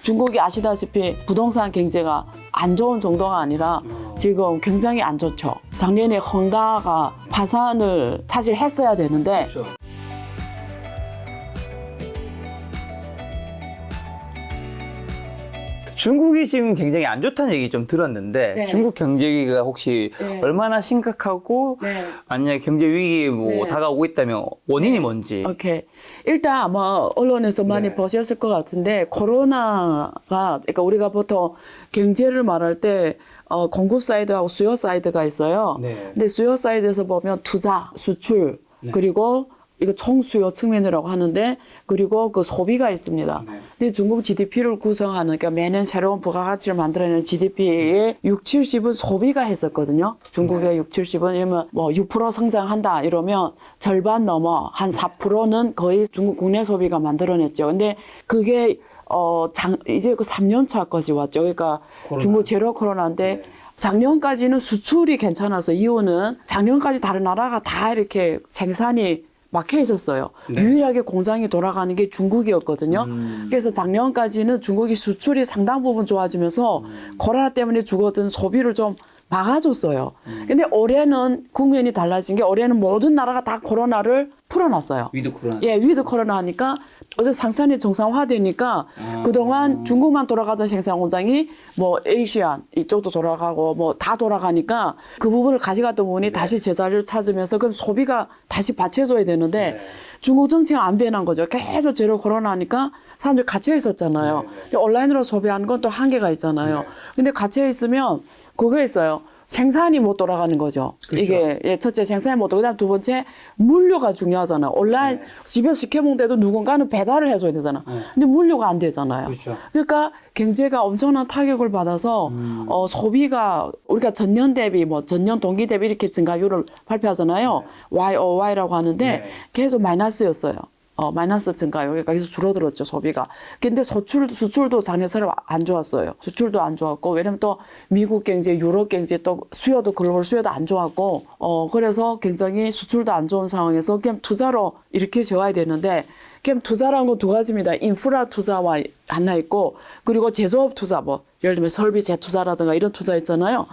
중국이 아시다시피 부동산 경제가 안 좋은 정도가 아니라 지금 굉장히 안 좋죠. 작년에 헝다가 파산을 사실 했어야 되는데 그렇죠. 중국이 지금 굉장히 안 좋다는 얘기 좀 들었는데 네. 중국 경제 위기가 혹시 네. 얼마나 심각하고 네. 만약에 경제 위기 뭐 네. 다가오고 있다면 원인이 뭔지. 오케이. 일단 아마 언론에서 많이 네. 보셨을 것 같은데 코로나가 그러니까 우리가 보통 경제를 말할 때 공급 사이드하고 수요 사이드가 있어요. 네. 근데 수요 사이드에서 보면 투자, 수출 그리고 이거 총수요 측면이라고 하는데 그리고 그 소비가 있습니다. 네. 근데 중국 GDP를 구성하는 그러니까 매년 새로운 부가가치를 만들어내는 GDP의 6, 70은 소비가 했었거든요. 중국의 6, 70은 이러면 뭐 6% 성장한다 이러면 절반 넘어 한 4%는 거의 중국 국내 소비가 만들어냈죠. 근데 그게 이제 그 3년 차 것이 왔죠. 그러니까 코로나. 중국 제로 코로나인데 작년까지는 수출이 괜찮아서 이유는 작년까지 다른 나라가 다 이렇게 생산이 막혀 있었어요. 네. 유일하게 공장이 돌아가는 게 중국이었거든요. 그래서 작년까지는 중국이 수출이 상당 부분 좋아지면서 코로나 때문에 죽었던 소비를 좀 막아줬어요. 근데 올해는 국면이 달라진 게 올해는 모든 나라가 다 코로나를 풀어놨어요. 위드 코로나. 예, 위드 코로나 하니까 어제 생산이 정상화되니까 그동안 중국만 돌아가던 생산 공장이 뭐 에이시안 이쪽도 돌아가고 뭐 다 돌아가니까 그 부분을 가져갔던 부분이 다시 제자리를 찾으면서 그럼 소비가 다시 받쳐줘야 되는데 중국 정치가 안 변한 거죠. 계속 제로 코로나 하니까 사람들이 갇혀 있었잖아요. 근데 온라인으로 소비하는 건 또 한계가 있잖아요. 근데 갇혀 있으면 그거 있어요. 생산이 못 돌아가는 거죠. 그렇죠. 이게 첫째 생산이 못 돌아가고 그다음 두 번째 물류가 중요하잖아요. 온라인 집에서 시켜 먹는데도 누군가는 배달을 해줘야 되잖아. 근데 물류가 안 되잖아요. 그렇죠. 그러니까 경제가 엄청난 타격을 받아서 소비가 우리가 전년 대비 뭐 전년 동기 대비 이렇게 증가율을 발표하잖아요. YOY라고 하는데 네. 계속 마이너스였어요. 마이너스 증가율, 그러니까 계속 줄어들었죠, 소비가. 근데 수출도 작년처럼 안 좋았어요. 수출도 안 좋았고, 왜냐면 또 미국 경제, 유럽 경제 또 수요도 글로벌 수요도 안 좋았고, 그래서 굉장히 수출도 안 좋은 상황에서 그냥 투자로 이렇게 재와야 되는데, 그냥 투자라는 건 두 가지입니다. 인프라 투자와 하나 있고, 그리고 제조업 투자, 뭐, 예를 들면 설비 재투자라든가 이런 투자 있잖아요.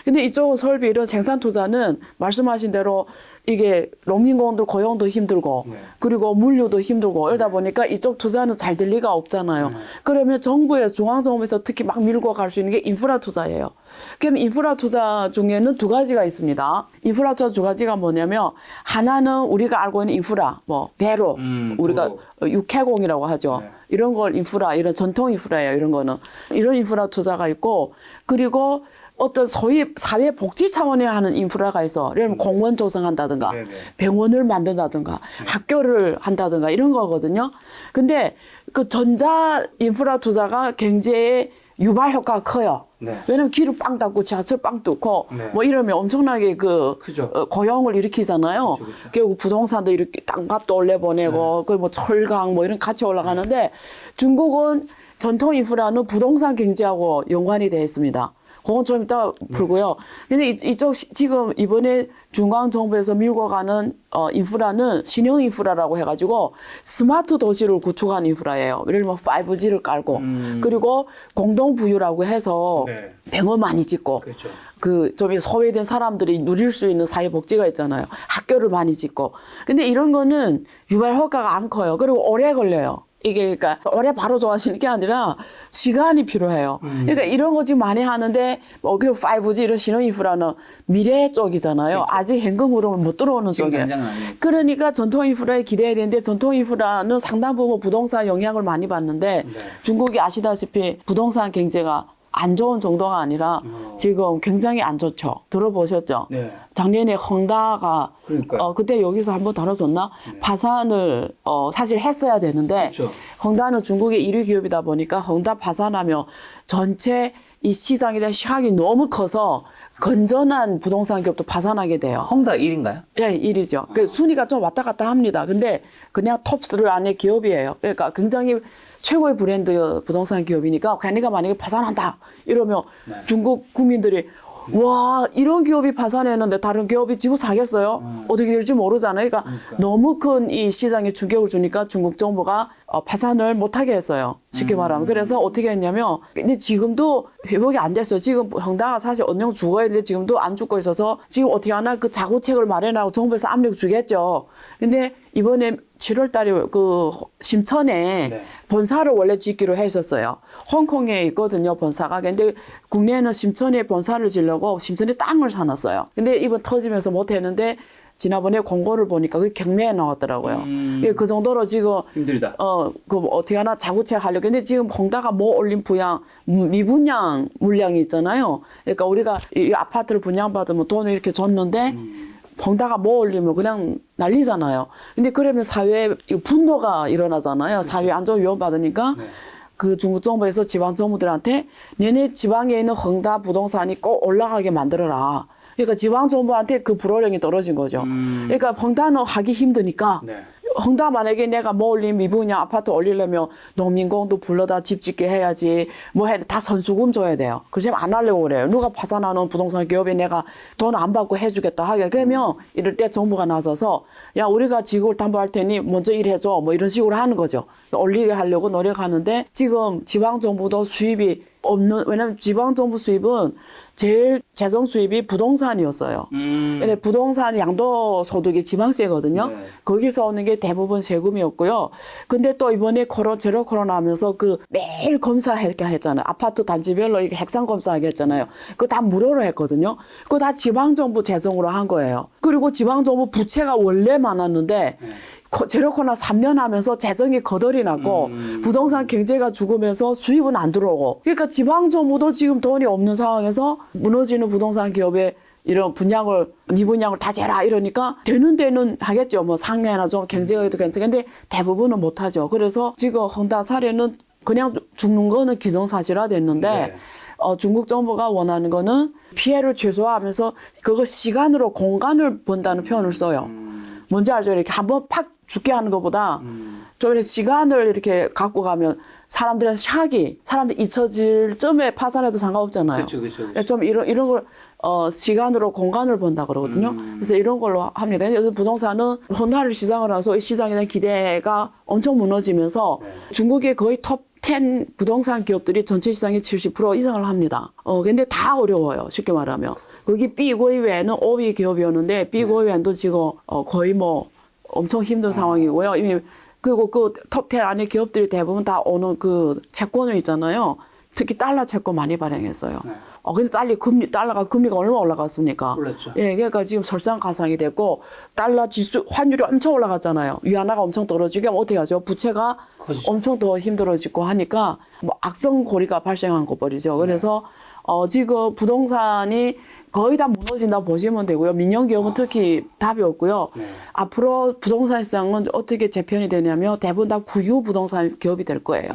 근데 이쪽은 설비 이런 생산 투자는 말씀하신 대로 이게 농민공들 고용도 힘들고 그리고 물류도 힘들고 이러다 보니까 이쪽 투자는 잘 될 리가 없잖아요. 그러면 중앙정부에서 특히 막 밀고 갈 수 있는 게 인프라 투자예요. 그럼 인프라 투자 중에는 두 가지가 있습니다. 인프라 투자 두 가지가 뭐냐면 하나는 우리가 알고 있는 인프라, 뭐 배로 우리가 육해공이라고 하죠. 네. 이런 걸 인프라, 이런 전통 인프라예요. 이런 거는 이런 인프라 투자가 있고 그리고 어떤 소위 사회복지 차원에 하는 인프라가 있어. 예를 들면 공원 조성한다든가 네네. 병원을 만든다든가 학교를 한다든가 이런 거거든요. 근데 그 전자 인프라 투자가 경제에 유발 효과가 커요. 네. 왜냐면 길을 빵 닫고 지하철 빵 뚫고 네. 뭐 이러면 엄청나게 그죠. 고용을 일으키잖아요. 그렇죠, 그렇죠. 결국 부동산도 이렇게 땅값도 올려보내고 그리고 뭐 철강 뭐 이런 같이 올라가는데 중국은 전통 인프라는 부동산 경제하고 연관이 되어 있습니다. 그건 좀 이따 풀고요. 근데 이쪽 지금 이번에 중앙정부에서 밀고 가는 인프라는 신형 인프라라고 해가지고 스마트 도시를 구축한 인프라예요. 예를 들면 5G를 깔고 그리고 공동부유라고 해서 네. 병원 많이 짓고 그렇죠. 그 좀 소외된 사람들이 누릴 수 있는 사회복지가 있잖아요. 학교를 많이 짓고. 근데 이런 거는 유발 효과가 안 커요. 그리고 오래 걸려요. 이게 그러니까 올해 바로 좋아지는 게 아니라 시간이 필요해요. 그러니까 이런 거 지금 많이 하는데 뭐 그 5G 이런 신호 인프라는 미래 쪽이잖아요. 그렇죠. 아직 현금 흐름을 못 들어오는 지금 쪽이에요. 당장은 아니에요. 그러니까 전통 인프라에 기대해야 되는데 전통 인프라는 상당 부분 부동산 영향을 많이 받는데 중국이 아시다시피 부동산 경제가 안 좋은 정도가 아니라 지금 굉장히 안 좋죠. 들어보셨죠? 네. 작년에 헝다가 그러니까요. 그때 여기서 한번 다뤄줬나? 파산을 사실 했어야 되는데 그렇죠. 헝다는 중국의 1위 기업이다 보니까 헝다 파산하면 전체 이 시장에 대한 시황이 너무 커서 건전한 부동산 기업도 파산하게 돼요. 헝다 1인가요? 예, 1위죠. 그 순위가 좀 왔다 갔다 합니다. 근데 그냥 톱3 안에 기업이에요. 그러니까 굉장히 최고의 브랜드 부동산 기업이니까 걔네가 만약에 파산한다 이러면 중국 국민들이 와, 이런 기업이 파산했는데 다른 기업이 지고 살겠어요? 어떻게 될지 모르잖아요. 그러니까 너무 큰 이 시장에 충격을 주니까 중국 정부가 파산을 못하게 했어요. 쉽게 말하면. 그래서 어떻게 했냐면, 근데 지금도 회복이 안 됐어요. 지금恒大가 사실 언영 죽어야 되는데 지금도 안 죽고 있어서 지금 어떻게 하나 그 자구책을 마련하고 정부에서 압력 주겠죠. 근데 이번에 7월 달에 그 심천에 네. 본사를 원래 짓기로 했었어요. 홍콩에 있거든요, 본사가. 근데 국내에는 심천에 본사를 지려고 심천에 땅을 사놨어요. 근데 이번 터지면서 못 했는데 지난번에 공고를 보니까 그게 경매에 나왔더라고요. 그 정도로 지금 힘들다. 그 어떻게 하나 자구책 하려고. 근데 지금 홍다가 뭐 올린 부양, 미분양 물량이 있잖아요. 그러니까 우리가 이 아파트를 분양받으면 돈을 이렇게 줬는데 홍다가 뭐 올리면 그냥 난리잖아요. 근데 그러면 사회에 분노가 일어나잖아요. 사회 안전 위험 받으니까. 네. 그 중국 정부에서 지방 정부들한테 너네 지방에 있는恒大부동산이 꼭 올라가게 만들어라. 그러니까 지방 정부한테 그 불호령이 떨어진 거죠. 그러니까恒大는 하기 힘드니까 네.恒大만약에 내가 뭐 올린 미분양 아파트 올리려면 농민공도 불러다 집 짓게 해야지 뭐 해야 돼. 다 선수금 줘야 돼요. 그렇지만 안 하려고 그래요. 누가 파산하는 부동산 기업에 내가 돈 안 받고 해주겠다 하게 그러면 이럴 때 정부가 나서서 야 우리가 지구를 담보할 테니 먼저 일해줘 뭐 이런 식으로 하는 거죠. 올리게 하려고 노력하는데 지금 지방 정부도 수입이 없는 왜냐면 지방 정부 수입은 제일 재정 수입이 부동산이었어요. 근데 부동산 양도소득이 지방세거든요. 네. 거기서 오는 게 대부분 세금이었고요. 근데 또 이번에 제로 코로나 하면서 그 매일 검사하게 했잖아요. 아파트 단지별로 이게 핵산 검사하게 했잖아요. 그거 다 무료로 했거든요. 그거 다 지방 정부 재정으로 한 거예요. 그리고 지방 정부 부채가 원래 많았는데 제로 코로나 3년 하면서 재정이 거덜이 났고 부동산 경제가 죽으면서 수입은 안 들어오고 그러니까 지방 정부도 지금 돈이 없는 상황에서 무너지는 부동산 기업에 이런 분양을 미분양을 다 재라 이러니까 되는 데는 하겠죠. 뭐 상해나 좀 경제가 괜찮은데 대부분은 못 하죠. 그래서 지금恒大사례는 그냥 죽는 거는 기정사실화 됐는데 네. 중국 정부가 원하는 거는 피해를 최소화하면서 그거 시간으로 공간을 번다는 표현을 써요. 뭔지 알죠? 이렇게 한번 팍 죽게 하는 것보다 좀 이렇게 시간을 이렇게 갖고 가면 사람들의 사람들 잊혀질 점에 파산해도 상관없잖아요. 그렇죠. 좀 이런 걸 시간으로 공간을 번다 그러거든요. 그래서 이런 걸로 합니다. 그래서 부동산은 헌화를 시장을 해서 이 시장에 대한 기대가 엄청 무너지면서 중국의 거의 톱 10 부동산 기업들이 전체 시장의 70% 이상을 합니다. 근데 다 어려워요. 쉽게 말하면. 거기 B고위 외에는 5위 기업이었는데 B고위 외에도 지금 거의 뭐 엄청 힘든 상황이고요. 이미 그리고 그 톱 10 안에 기업들이 대부분 다 오는 그 채권을 있잖아요. 특히 달러 채권 많이 발행했어요. 근데 달러가 금리가 얼마 올라갔습니까? 올랐죠. 예, 그러니까 지금 설상가상이 됐고 달러 지수 환율이 엄청 올라갔잖아요. 위안화가 엄청 떨어지게 하면 어떻게 하죠? 부채가 커지죠. 엄청 더 힘들어지고 하니까 뭐 악성고리가 발생한 거 버리죠. 그래서 지금 부동산이 거의 다 무너진다 보시면 되고요. 민영기업은 특히 답이 없고요. 앞으로 부동산 시장은 어떻게 재편이 되냐면 대부분 다 국유 부동산 기업이 될 거예요.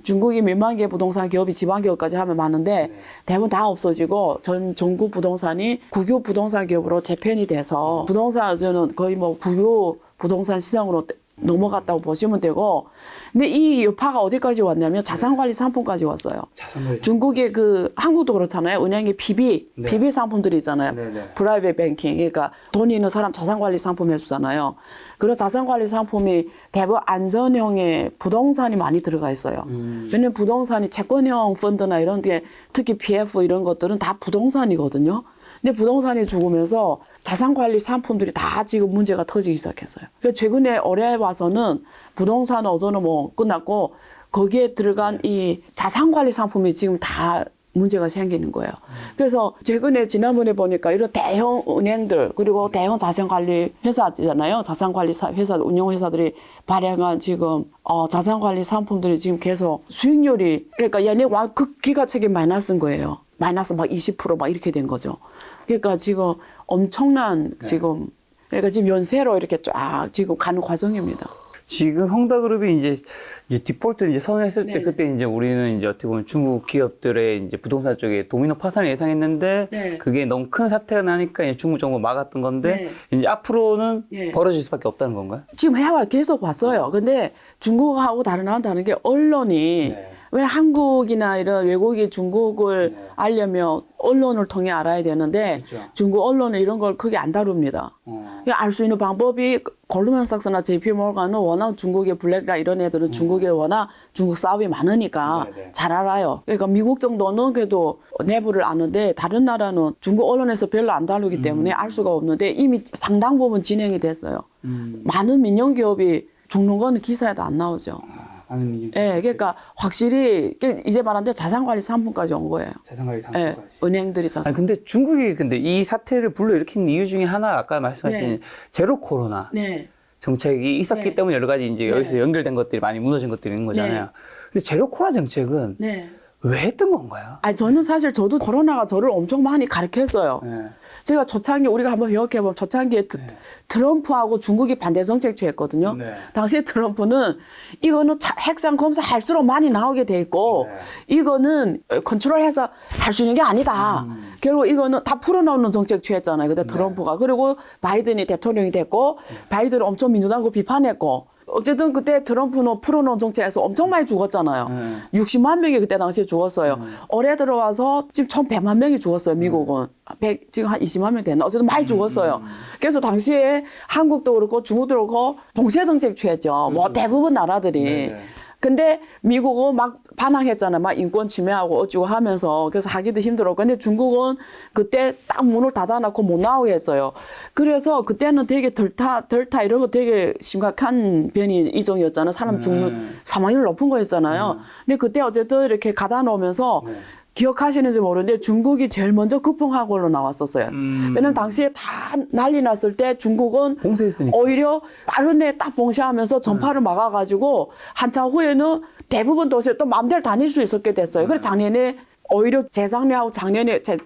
중국이 몇만 개 부동산 기업이 지방 기업까지 하면 많은데 대부분 다 없어지고 전국 부동산이 국유 부동산 기업으로 재편이 돼서 부동산은 거의 뭐 국유 부동산 시장으로 넘어갔다고 보시면 되고 근데 이 여파가 어디까지 왔냐면 자산관리 상품까지 왔어요. 중국의 그 한국도 그렇잖아요. 은행의 PB 상품들이 있잖아요. 프라이빗 뱅킹 그러니까 돈 있는 사람 자산관리 상품 해주잖아요. 그런 자산관리 상품이 대부분 안전형의 부동산이 많이 들어가 있어요. 왜냐면 부동산이 채권형 펀드나 이런 게 특히 PF 이런 것들은 다 부동산이거든요. 근데 부동산이 죽으면서 자산관리 상품들이 다 지금 문제가 터지기 시작했어요. 그래서 최근에 올해 와서는 부동산 어조는 뭐 끝났고 거기에 들어간 이 자산관리 상품이 지금 다 문제가 생기는 거예요. 그래서 최근에 지난번에 보니까 이런 대형 은행들 그리고 대형 자산관리 회사잖아요. 자산관리 회사 운영회사들이 발행한 지금 자산관리 상품들이 지금 계속 수익률이 그러니까 얘네 극기가책이 마이너스인 거예요. 마이너스 막 20% 막 이렇게 된 거죠. 그러니까 지금 엄청난 지금 그러니까 지금 연쇄로 이렇게 쫙 지금 가는 과정입니다. 지금恒大그룹이 이제 디폴트 이제 선언했을 때 그때 이제 우리는 이제 어떻게 보면 중국 기업들의 이제 부동산 쪽에 도미노 파산을 예상했는데 그게 너무 큰 사태가 나니까 이제 중국 정부가 막았던 건데 이제 앞으로는 벌어질 수밖에 없다는 건가요? 지금 해와 계속 봤어요. 근데 중국하고 다른 나라는 다른 게 언론이 왜 한국이나 이런 외국이 중국을 알려면 언론을 통해 알아야 되는데 그렇죠. 중국 언론은 이런 걸 크게 안 다룹니다. 알 수 있는 방법이 골드만삭스나 JP 모건은 워낙 중국의 블랙락 이런 애들은 중국에 워낙 중국 사업이 많으니까 네네. 잘 알아요. 그러니까 미국 정도는 그래도 내부를 아는데 다른 나라는 중국 언론에서 별로 안 다루기 때문에 알 수가 없는데 이미 상당 부분 진행이 됐어요. 많은 민영 기업이 죽는 거는 기사에도 안 나오죠. 예, 그러니까 확실히 이제 말한 대로 자산관리 상품까지 온 거예요. 자산관리 예, 상품까지. 은행들이 자산. 아니 근데 중국이 근데 이 사태를 불러일으킨 이유 중에 하나 아까 말씀하신 네. 제로 코로나 네. 정책이 있었기 네. 때문에 여러 가지 이제 네. 여기서 연결된 것들이 많이 무너진 것들이 있는 거잖아요. 네. 근데 제로 코로나 정책은 네. 왜 했던 건가요? 아니 저는 사실 저도 코로나가 저를 엄청 많이 가르쳤어요. 네. 제가 초창기 우리가 한번 기억해보면 초창기에 트럼프하고 중국이 반대 정책 취했거든요. 네. 당시에 트럼프는 이거는 핵상 검사할수록 많이 나오게 돼 있고 네. 이거는 컨트롤해서 할 수 있는 게 아니다. 결국 이거는 다 풀어놓는 정책 취했잖아요. 그때 트럼프가. 그리고 바이든이 대통령이 됐고 바이든은 엄청 민주당을 비판했고 어쨌든 그때 트럼프는 풀어놓은 정책에서 엄청 많이 죽었잖아요. 60만 명이 그때 당시에 죽었어요. 올해 들어와서 지금 1,100만 명이 죽었어요. 미국은. 지금 한 20만 명 됐나? 어쨌든 많이 죽었어요. 그래서 당시에 한국도 그렇고 중국도 그렇고 봉쇄 정책 취했죠. 뭐 대부분 나라들이. 네. 근데 미국은 막 반항했잖아요. 막 인권 침해하고 어쩌고 하면서. 그래서 하기도 힘들었고. 근데 중국은 그때 딱 문을 닫아놓고 못 나오게 했어요. 그래서 그때는 되게 델타 이런 거 되게 심각한 변이 이종이었잖아요. 사람 죽는 사망률 높은 거였잖아요. 근데 그때 어쨌든 이렇게 가다 놓으면서 기억하시는지 모르는데 중국이 제일 먼저 급풍학원으로 나왔었어요. 왜냐면 당시에 다 난리 났을 때 중국은 봉쇄했으니까. 오히려 빠른 데 딱 봉쇄하면서 전파를 막아가지고 한참 후에는 대부분 도시에 또 마음대로 다닐 수 있었게 됐어요. 그래서 작년에 오히려 재작년하고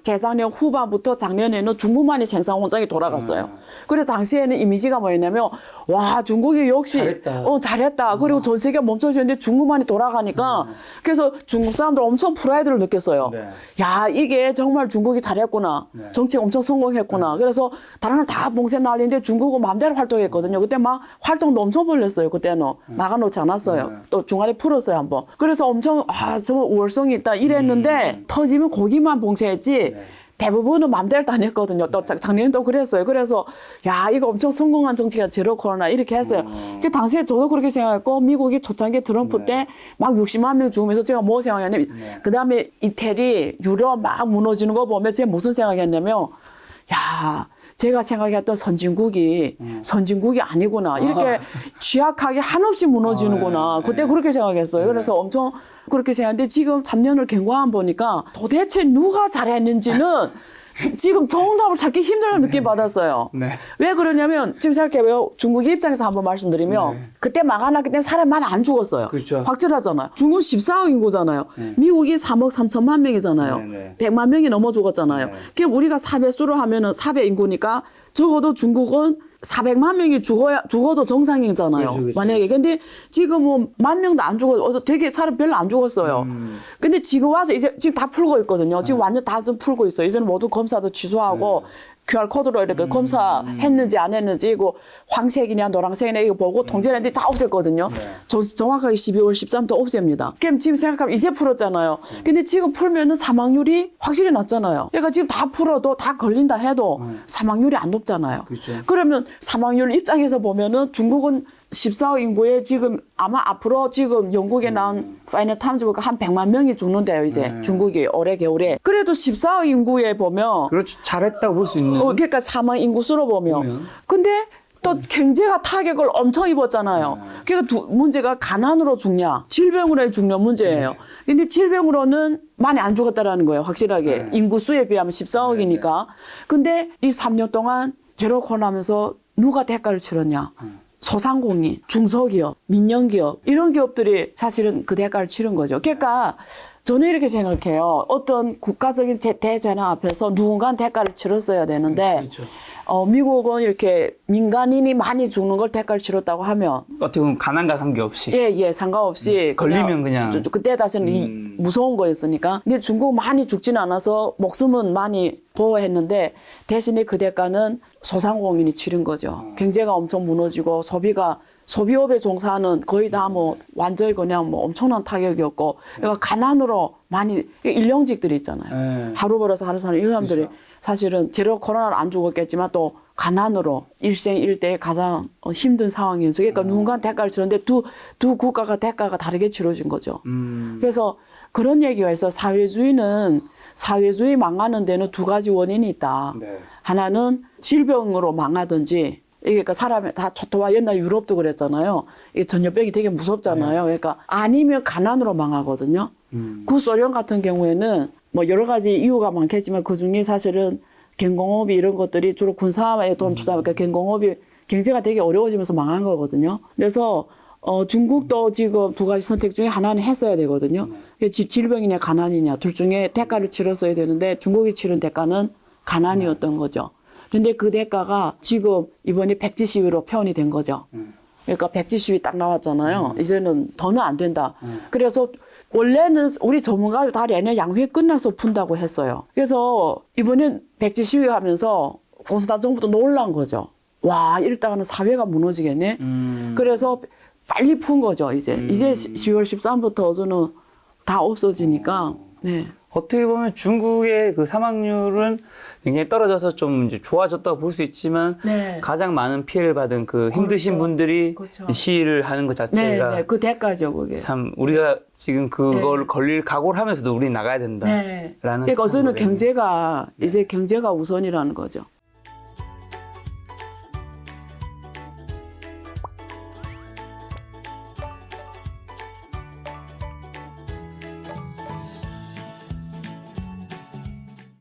재작년 후반부터 작년에는 중국만이 생산 공장이 돌아갔어요. 그래서 당시에는 이미지가 뭐였냐면 와 중국이 역시 잘했다. 그리고 전 세계가 멈춰지는데 중국만이 돌아가니까 그래서 중국 사람들 엄청 프라이드를 느꼈어요. 네. 야 이게 정말 중국이 잘했구나. 네. 정책 엄청 성공했구나. 그래서 다른 나라 다 봉쇄 날리는데 중국은 마음대로 활동했거든요. 그때 막 활동도 엄청 벌렸어요. 그때는 막아놓지 않았어요. 또 중간에 풀었어요 한번. 그래서 엄청 정말 우월성이 있다 이랬는데 터지면 거기만 봉쇄했지 대부분은 맘대로 다녔거든요. 또 작년에 또 그랬어요. 그래서 야 이거 엄청 성공한 정책이야 제로 코로나 이렇게 했어요. 그 당시에 저도 그렇게 생각했고 미국이 초창기 트럼프 때 막 60만 명 죽으면서 제가 뭐 생각했냐면 그다음에 이태리 유럽 막 무너지는 거 보면 제가 무슨 생각했냐면 야 제가 생각했던 선진국이 아니구나. 이렇게 취약하게 한없이 무너지는구나. 그때 그렇게 생각했어요. 그래서 엄청 그렇게 생각했는데 지금 3년을 경과한 보니까 도대체 누가 잘했는지는 지금 정답을 찾기 힘들다는 느낌 받았어요. 네. 왜 그러냐면 지금 생각해봐요. 중국의 입장에서 한번 말씀드리면 그때 막아놨기 때문에 사람 많이 안 죽었어요. 그렇죠. 확실하잖아요. 중국 14억 인구잖아요. 미국이 3억 3천만 명이잖아요. 네. 100만 명이 넘어 죽었잖아요. 네. 그럼 우리가 4배수로 하면은 4배 인구니까 적어도 중국은 400만 명이 죽어도 정상이잖아요. 그렇죠. 만약에. 근데 지금은 10,000명도 안 죽어서 되게 사람 별로 안 죽었어요. 근데 지금 와서 이제 지금 다 풀고 있거든요. 지금 완전 다 풀고 있어요. 이제는 모두 검사도 취소하고 QR코드로 이렇게 검사했는지 안 했는지, 이거 황색이냐 노란색이냐 이거 보고 통제했는데 다 없앴거든요. 정확하게 12월 13일부터 없앱니다. 그럼 지금 생각하면 이제 풀었잖아요. 근데 지금 풀면은 사망률이 확실히 낮잖아요. 그러니까 지금 다 풀어도 다 걸린다 해도 사망률이 안 높잖아요. 그렇죠. 그러면 사망률 입장에서 보면은 중국은 14억 인구에 지금 아마 앞으로 지금 영국에 나온 파이널 타임즈 보니까 한 100만 명이 죽는데요, 이제. 중국이 올해 겨울에. 그래도 14억 인구에 보면 그렇죠. 잘했다고 볼 수 있는. 그러니까 사망 인구수로 보면. 근데 또 경제가 타격을 엄청 입었잖아요. 그러니까 문제가 가난으로 죽냐, 질병으로 죽냐 문제예요. 근데 질병으로는 많이 안 죽었다라는 거예요, 확실하게. 인구수에 비하면 14억이니까. 근데 이 3년 동안 제로 코로나 하면서 누가 대가를 치렀냐. 소상공인, 중소기업, 민영기업 이런 기업들이 사실은 그 대가를 치른 거죠. 그러니까 저는 이렇게 생각해요. 어떤 국가적인 대재난 앞에서 누군가 대가를 치렀어야 되는데 그렇죠. 미국은 이렇게 민간인이 많이 죽는 걸 대가를 치렀다고 하면 어떻게 보면 가난과 관계없이. 예, 상관없이 걸리면 그냥. 그때 다시는 무서운 거였으니까. 근데 중국 많이 죽지는 않아서 목숨은 많이 보호했는데 대신에 그 대가는 소상공인이 치른 거죠. 경제가 엄청 무너지고 소비가 소비업에 종사하는 거의 다 뭐 완전히 그냥 뭐 엄청난 타격이었고, 그러니까 가난으로 많이 일용직들이 있잖아요. 하루 벌어서 하루 사는 이 사람들이 사실은 제로 코로나로 안 죽었겠지만 또 가난으로 일생일대에 가장 힘든 상황이었어요. 그러니까 누군가 대가를 치렀는데 두 국가가 대가가 다르게 치러진 거죠. 그래서 그런 얘기가 있어. 사회주의 망하는 데는 두 가지 원인이 있다. 네. 하나는 질병으로 망하든지, 그러니까 사람이 다 초토화, 옛날 유럽도 그랬잖아요. 이게 전염병이 되게 무섭잖아요. 그러니까 아니면 가난으로 망하거든요. 구소련 같은 경우에는 뭐 여러 가지 이유가 많겠지만 그 중에 사실은 경공업이 이런 것들이 주로 군사에 돈 투자하니까 경공업이 경제가 되게 어려워지면서 망한 거거든요. 그래서 중국도 지금 두 가지 선택 중에 하나는 했어야 되거든요. 질병이냐 가난이냐 둘 중에 대가를 치렀어야 되는데 중국이 치른 대가는 가난이었던 거죠. 근데 그 대가가 지금 이번에 백지 시위로 표현이 된 거죠. 그러니까 백지 시위 딱 나왔잖아요. 이제는 더는 안 된다. 그래서 원래는 우리 전문가들 다 내년 양회 끝나서 푼다고 했어요. 그래서 이번엔 백지 시위 하면서 공산당 정부도 놀란 거죠. 와, 이랬다가는 사회가 무너지겠네. 그래서 빨리 푼 거죠, 이제. 이제 10월 13일부터는 다 없어지니까. 네. 어떻게 보면 중국의 그 사망률은 굉장히 떨어져서 좀 이제 좋아졌다고 볼 수 있지만 네. 가장 많은 피해를 받은 그 힘드신 그렇죠. 분들이 그렇죠. 시위를 하는 것 자체가 네, 그 대가죠, 그게. 참 우리가 지금 그걸 걸릴 각오를 하면서도 우리 나가야 된다. 네. 라는 그러니까 저는 생각을 경제가, 이제 경제가 우선이라는 거죠.